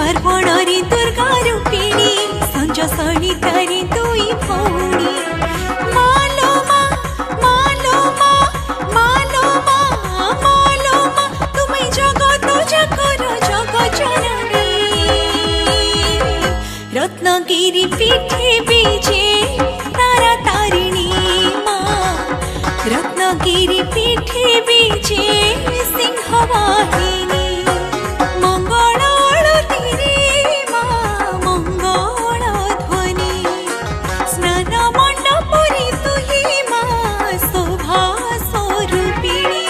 पार्वण रे दुर्गा रूपिणी संज सलितारे दुई भौणी मालो मा मालो मा मालो मा मालो मा तुम्हें जगत जगर जग जननी रत्नगिरी पीठे बीजे तारा तारिणी माँ रत्नगिरी पीठे बीजे सिंहवाहिनी मंगल आरती रे माँ मंगल ध्वनि स्नान मंडपरी तुही माँ शोभा स्वरूपिणी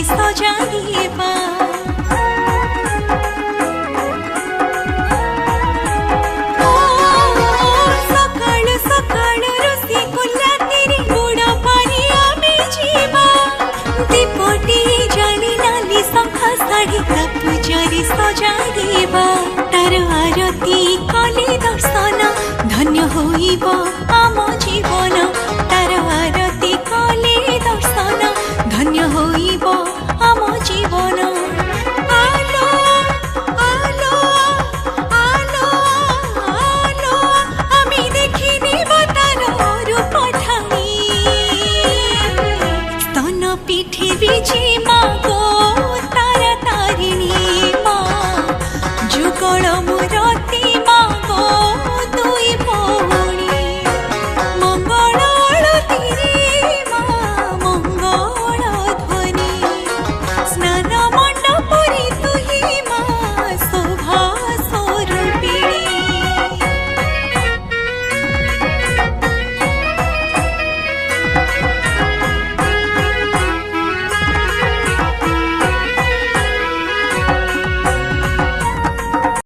सजाइबा सकाळ सकाळ रोसी कुल्ला तेरी गुड़ पानी आमे जीवा दीपटी जानी नाली शंखा साड़ी का पूजारी सजाइबा तार आरती कले दर्शन धन्य होइबा।